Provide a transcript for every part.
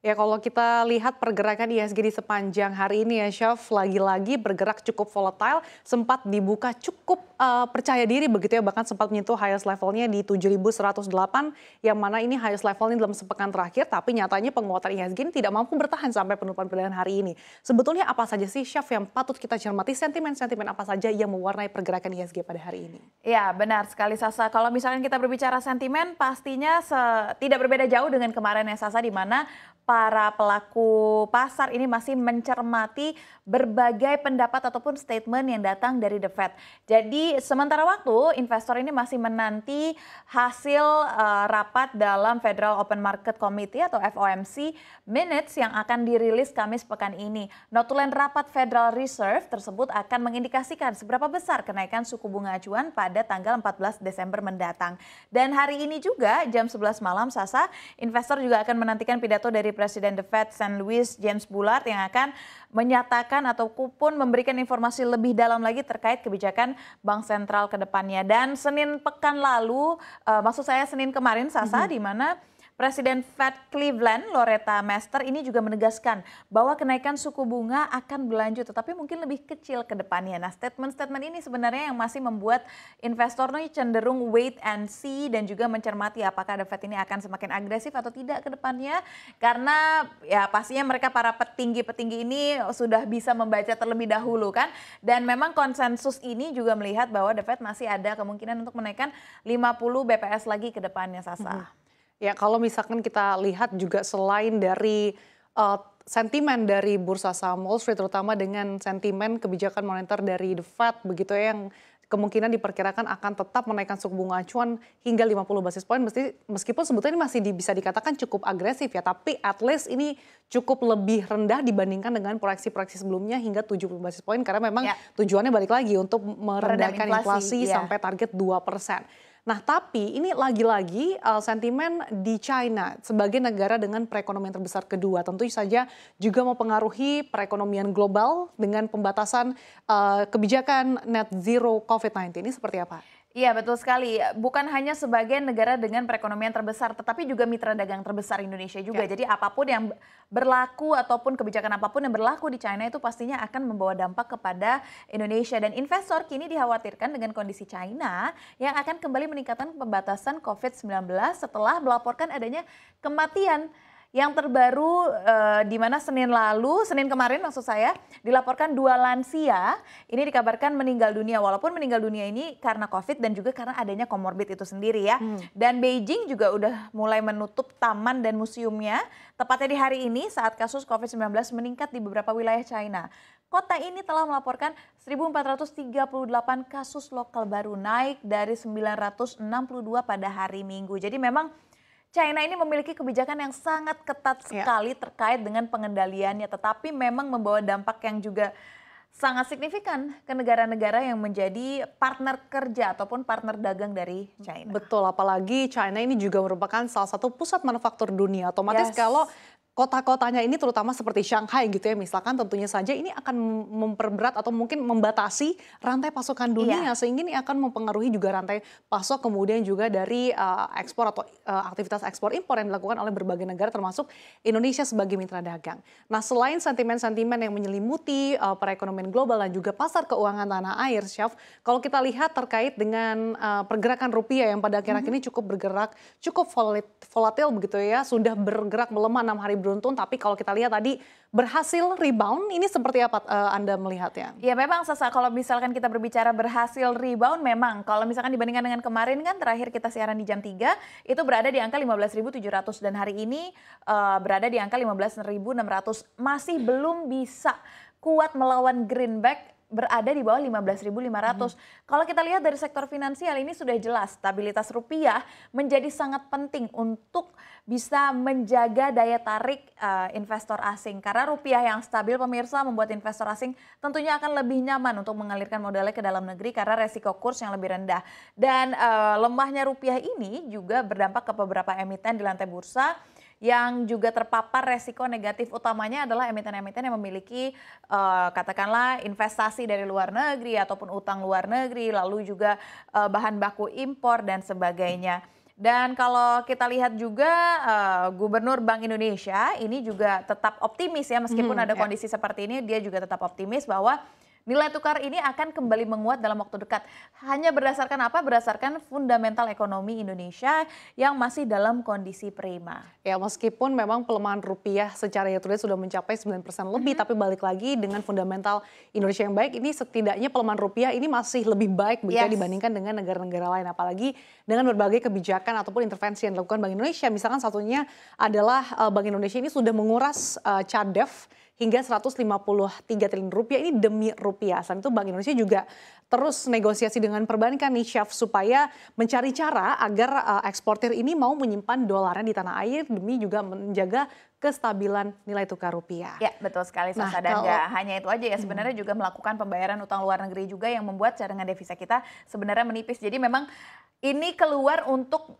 Ya kalau kita lihat pergerakan IHSG di sepanjang hari ini ya Chef, lagi-lagi bergerak cukup volatile, sempat dibuka cukup percaya diri begitu ya, bahkan sempat menyentuh highest levelnya di 7.108, yang mana ini highest levelnya dalam sepekan terakhir, tapi nyatanya penguatan IHSG ini tidak mampu bertahan sampai penutupan perdagangan hari ini. Sebetulnya apa saja sih Chef yang patut kita cermati, sentimen-sentimen apa saja yang mewarnai pergerakan IHSG pada hari ini? Ya, benar sekali Sasa. Kalau misalkan kita berbicara sentimen, pastinya tidak berbeda jauh dengan kemarin ya Sasa, di mana para pelaku pasar ini masih mencermati berbagai pendapat ataupun statement yang datang dari The Fed. Jadi sementara waktu investor ini masih menanti hasil rapat dalam Federal Open Market Committee atau FOMC minutes yang akan dirilis Kamis pekan ini. Notulen rapat Federal Reserve tersebut akan mengindikasikan seberapa besar kenaikan suku bunga acuan pada tanggal 14 Desember mendatang. Dan hari ini juga jam 11 malam Sasa, investor juga akan menantikan pidato dari Presiden The Fed St. Louis James Bullard yang akan menyatakan ataupun memberikan informasi lebih dalam lagi terkait kebijakan Bank Sentral ke depannya. Dan Senin pekan lalu, maksud saya Senin kemarin Sasa, di mana Presiden Fed Cleveland, Loretta Mester, ini juga menegaskan bahwa kenaikan suku bunga akan berlanjut, tetapi mungkin lebih kecil ke depannya. Nah, statement-statement ini sebenarnya yang masih membuat investor nih cenderung wait and see dan juga mencermati apakah The Fed ini akan semakin agresif atau tidak ke depannya. Karena ya pastinya mereka para petinggi-petinggi ini sudah bisa membaca terlebih dahulu kan. Dan memang konsensus ini juga melihat bahwa The Fed masih ada kemungkinan untuk menaikkan 50 BPS lagi ke depannya, Sasa. Ya kalau misalkan kita lihat juga selain dari sentimen dari bursa saham Wall Street, terutama dengan sentimen kebijakan moneter dari The Fed begitu ya, yang kemungkinan diperkirakan akan tetap menaikkan suku bunga acuan hingga 50 basis poin, meskipun sebetulnya ini masih bisa dikatakan cukup agresif ya, tapi at least ini cukup lebih rendah dibandingkan dengan proyeksi-proyeksi sebelumnya hingga 70 basis poin, karena memang tujuannya balik lagi untuk merendahkan inflasi sampai target 2%. Nah, tapi ini lagi-lagi sentimen di China sebagai negara dengan perekonomian terbesar kedua tentu saja juga mempengaruhi perekonomian global dengan pembatasan kebijakan net zero COVID-19 ini seperti apa? Iya betul sekali, bukan hanya sebagai negara dengan perekonomian terbesar, tetapi juga mitra dagang terbesar Indonesia juga. Jadi apapun yang berlaku ataupun kebijakan apapun yang berlaku di China itu pastinya akan membawa dampak kepada Indonesia. Dan investor kini dikhawatirkan dengan kondisi China yang akan kembali meningkatkan pembatasan COVID-19 setelah melaporkan adanya kematian. Yang terbaru di mana Senin kemarin maksud saya, dilaporkan 2 lansia ini dikabarkan meninggal dunia. Walaupun meninggal dunia ini karena COVID dan juga karena adanya komorbid itu sendiri ya. Dan Beijing juga udah mulai menutup taman dan museumnya, tepatnya di hari ini saat kasus COVID-19 meningkat di beberapa wilayah China. Kota ini telah melaporkan 1.438 kasus lokal baru, naik dari 962 pada hari Minggu. Jadi memang China ini memiliki kebijakan yang sangat ketat sekali terkait dengan pengendaliannya, tetapi memang membawa dampak yang juga sangat signifikan ke negara-negara yang menjadi partner kerja ataupun partner dagang dari China. Betul, apalagi China ini juga merupakan salah satu pusat manufaktur dunia. Otomatis kalau kota-kotanya ini terutama seperti Shanghai gitu ya, misalkan tentunya saja ini akan memperberat atau mungkin membatasi rantai pasokan dunia, sehingga ini akan mempengaruhi juga rantai pasok, kemudian juga dari ekspor atau aktivitas ekspor impor yang dilakukan oleh berbagai negara termasuk Indonesia sebagai mitra dagang. Nah, selain sentimen-sentimen yang menyelimuti perekonomian global dan juga pasar keuangan tanah air, Chef, kalau kita lihat terkait dengan pergerakan rupiah yang pada akhir-akhir ini cukup bergerak, cukup volatil begitu ya, sudah bergerak melemah 6 hari beruntun, tapi kalau kita lihat tadi berhasil rebound, ini seperti apa Anda melihatnya? Ya memang Sasa, kalau misalkan kita berbicara berhasil rebound, memang kalau misalkan dibandingkan dengan kemarin kan terakhir kita siaran di jam 3 itu berada di angka 15.700 dan hari ini berada di angka 15.600, masih belum bisa kuat melawan greenback, berada di bawah 15.500. Kalau kita lihat dari sektor finansial ini sudah jelas stabilitas rupiah menjadi sangat penting untuk bisa menjaga daya tarik investor asing. Karena rupiah yang stabil pemirsa membuat investor asing tentunya akan lebih nyaman untuk mengalirkan modalnya ke dalam negeri karena resiko kurs yang lebih rendah. Dan lemahnya rupiah ini juga berdampak ke beberapa emiten di lantai bursa yang juga terpapar resiko negatif, utamanya adalah emiten-emiten yang memiliki katakanlah investasi dari luar negeri ataupun utang luar negeri, lalu juga bahan baku impor dan sebagainya. Dan kalau kita lihat juga Gubernur Bank Indonesia ini juga tetap optimis ya, meskipun ada Ya. kondisi seperti ini dia juga tetap optimis bahwa nilai tukar ini akan kembali menguat dalam waktu dekat. Hanya berdasarkan apa? Berdasarkan fundamental ekonomi Indonesia yang masih dalam kondisi prima. Ya, meskipun memang pelemahan rupiah secara year to date sudah mencapai 9% lebih, tapi balik lagi dengan fundamental Indonesia yang baik, ini setidaknya pelemahan rupiah ini masih lebih baik begitu ya Yes. dibandingkan dengan negara-negara lain. Apalagi dengan berbagai kebijakan ataupun intervensi yang dilakukan Bank Indonesia. Misalkan satunya adalah Bank Indonesia ini sudah menguras cadef hingga 153 triliun rupiah ini demi rupiah. Selain itu Bank Indonesia juga terus negosiasi dengan perbankan nih Chef supaya mencari cara agar eksportir ini mau menyimpan dolarnya di tanah air demi juga menjaga kestabilan nilai tukar rupiah. Ya, betul sekali Nah, Sasa. Dan kalau nggak hanya itu aja ya, sebenarnya juga melakukan pembayaran utang luar negeri juga yang membuat cadangan devisa kita sebenarnya menipis. Jadi memang ini keluar untuk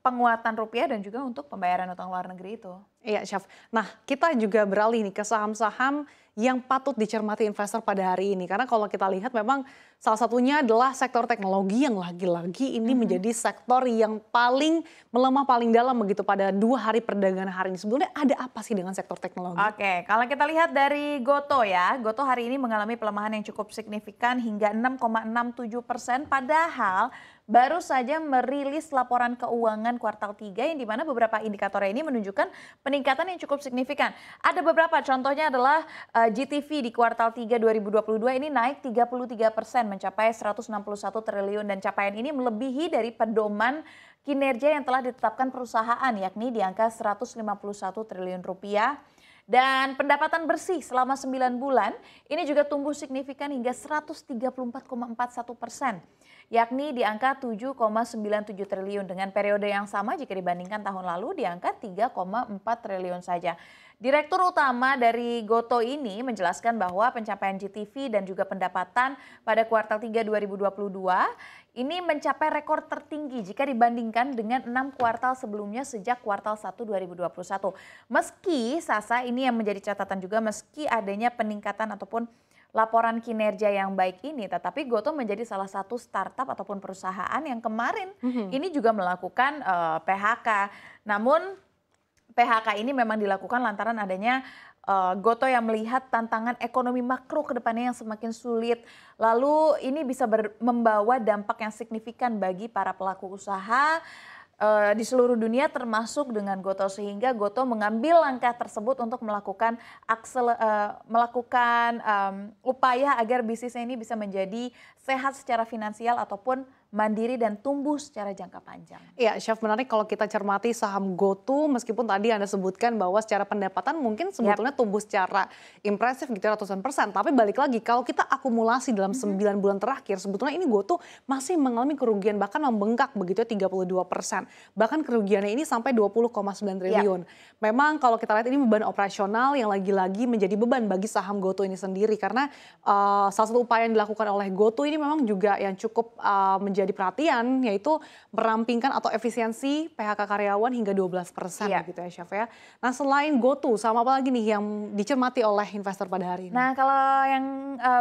penguatan rupiah dan juga untuk pembayaran utang luar negeri itu. Iya, Chef. Nah, kita juga beralih nih ke saham-saham yang patut dicermati investor pada hari ini. Karena kalau kita lihat memang salah satunya adalah sektor teknologi yang lagi-lagi ini menjadi sektor yang paling melemah paling dalam begitu pada 2 hari perdagangan hari ini. Sebetulnya ada apa sih dengan sektor teknologi? Oke, kalau kita lihat dari Goto ya, Goto hari ini mengalami pelemahan yang cukup signifikan hingga 6,67%, padahal baru saja merilis laporan keuangan kuartal 3 yang dimana beberapa indikatornya ini menunjukkan peningkatan yang cukup signifikan. Ada beberapa, contohnya adalah GTV di kuartal 3 2022 ini naik 33% mencapai 161 triliun dan capaian ini melebihi dari pedoman kinerja yang telah ditetapkan perusahaan yakni di angka 151 triliun rupiah. Dan pendapatan bersih selama 9 bulan ini juga tumbuh signifikan hingga 134,41%, yakni di angka 7,97 triliun dengan periode yang sama jika dibandingkan tahun lalu di angka 3,4 triliun saja. Direktur utama dari Goto ini menjelaskan bahwa pencapaian GTV dan juga pendapatan pada kuartal 3 2022 ini mencapai rekor tertinggi jika dibandingkan dengan 6 kuartal sebelumnya sejak kuartal 1 2021. Meski Sasa ini yang menjadi catatan juga, meski adanya peningkatan ataupun laporan kinerja yang baik ini, tetapi Goto menjadi salah satu startup ataupun perusahaan yang kemarin ini juga melakukan PHK. Namun PHK ini memang dilakukan lantaran adanya Goto yang melihat tantangan ekonomi makro ke depannya yang semakin sulit. Lalu ini bisa membawa dampak yang signifikan bagi para pelaku usaha di seluruh dunia termasuk dengan Goto, sehingga Goto mengambil langkah tersebut untuk melakukan upaya agar bisnisnya ini bisa menjadi sehat secara finansial ataupun mandiri dan tumbuh secara jangka panjang. Iya, Chef, menarik kalau kita cermati saham GoTo, meskipun tadi Anda sebutkan bahwa secara pendapatan mungkin sebetulnya tumbuh secara impresif gitu ratusan persen. Tapi balik lagi, kalau kita akumulasi dalam 9 bulan terakhir, sebetulnya ini GoTo masih mengalami kerugian bahkan membengkak begitu 32%. Bahkan kerugiannya ini sampai 20,9 triliun. Memang kalau kita lihat ini beban operasional yang lagi-lagi menjadi beban bagi saham GoTo ini sendiri. Karena salah satu upaya yang dilakukan oleh GoTo ini memang juga yang cukup menjadi perhatian, yaitu merampingkan atau efisiensi PHK karyawan hingga 12% gitu ya Chef ya. Nah selain GoTo, sama apa lagi nih yang dicermati oleh investor pada hari ini? Nah kalau yang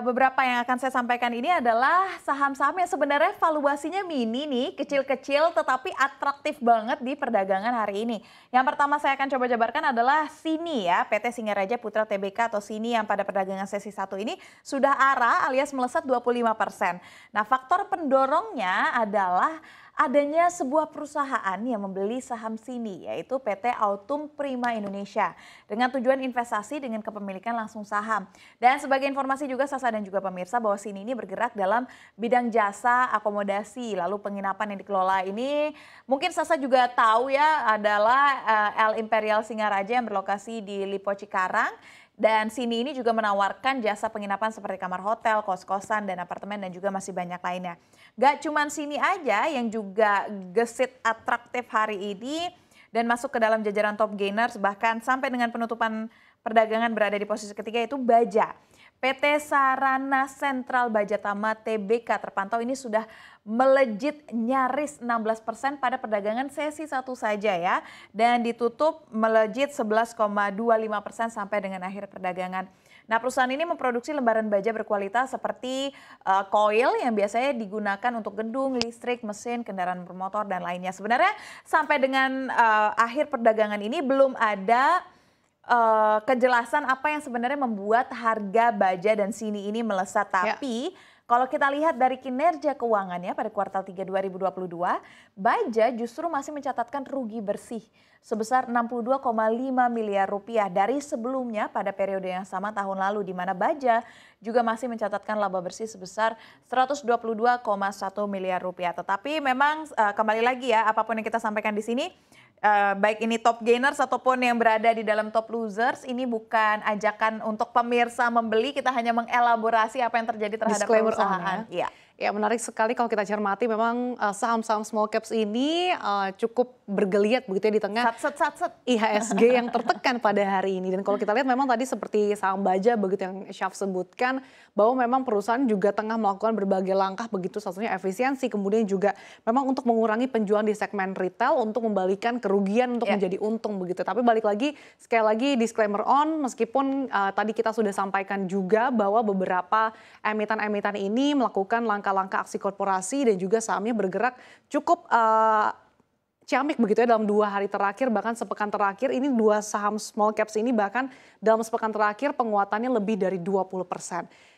beberapa yang akan saya sampaikan ini adalah saham-saham yang sebenarnya valuasinya mini nih, kecil-kecil tetapi atraktif banget di perdagangan hari ini. Yang pertama saya akan coba jabarkan adalah Sini ya, PT Singaraja Putra Tbk atau Sini yang pada perdagangan sesi 1 ini sudah arah alias melesat 25%. Nah faktor pendorongnya adalah adanya sebuah perusahaan yang membeli saham Sini, yaitu PT Autum Prima Indonesia dengan tujuan investasi dengan kepemilikan langsung saham. Dan sebagai informasi juga Sasa dan juga pemirsa bahwa Sini ini bergerak dalam bidang jasa akomodasi, lalu penginapan yang dikelola ini mungkin Sasa juga tahu ya adalah El Imperial Singaraja yang berlokasi di Lipo Cikarang. Dan Sini ini juga menawarkan jasa penginapan seperti kamar hotel, kos-kosan, dan apartemen, dan juga masih banyak lainnya. Gak cuman Sini aja yang juga gesit atraktif hari ini dan masuk ke dalam jajaran top gainers, bahkan sampai dengan penutupan perdagangan berada di posisi ketiga itu Baja. PT Sarana Sentral Bajatama Tbk terpantau ini sudah melejit nyaris 16% pada perdagangan sesi 1 saja ya. Dan ditutup melejit 11,25% sampai dengan akhir perdagangan. Nah, perusahaan ini memproduksi lembaran baja berkualitas seperti coil yang biasanya digunakan untuk gedung, listrik, mesin, kendaraan bermotor, dan lainnya. Sebenarnya sampai dengan akhir perdagangan ini belum ada kejelasan apa yang sebenarnya membuat harga baja dan sini ini melesat. Ya. Tapi kalau kita lihat dari kinerja keuangannya pada kuartal 3 2022, Baja justru masih mencatatkan rugi bersih sebesar 62,5 miliar rupiah dari sebelumnya pada periode yang sama tahun lalu, di mana Baja juga masih mencatatkan laba bersih sebesar 122,1 miliar rupiah. Tetapi memang kembali lagi ya, apapun yang kita sampaikan di sini, baik ini top gainers ataupun yang berada di dalam top losers, ini bukan ajakan untuk pemirsa membeli, kita hanya mengelaborasi apa yang terjadi terhadap Disclaimer perusahaan. ya. Ya, menarik sekali kalau kita cermati memang saham-saham small caps ini cukup bergeliat begitu ya di tengah Satset. IHSG yang tertekan pada hari ini. Dan kalau kita lihat memang tadi seperti saham Baja begitu yang Syaf sebutkan, bahwa memang perusahaan juga tengah melakukan berbagai langkah begitu, salah satunya efisiensi, kemudian juga memang untuk mengurangi penjualan di segmen retail untuk membalikan kerugian untuk menjadi untung begitu. Tapi balik lagi, sekali lagi disclaimer on, meskipun tadi kita sudah sampaikan juga bahwa beberapa emiten-emiten ini melakukan langkah-langkah aksi korporasi dan juga sahamnya bergerak cukup ciamik begitu ya dalam 2 hari terakhir, bahkan sepekan terakhir ini 2 saham small caps ini bahkan dalam sepekan terakhir penguatannya lebih dari 20%.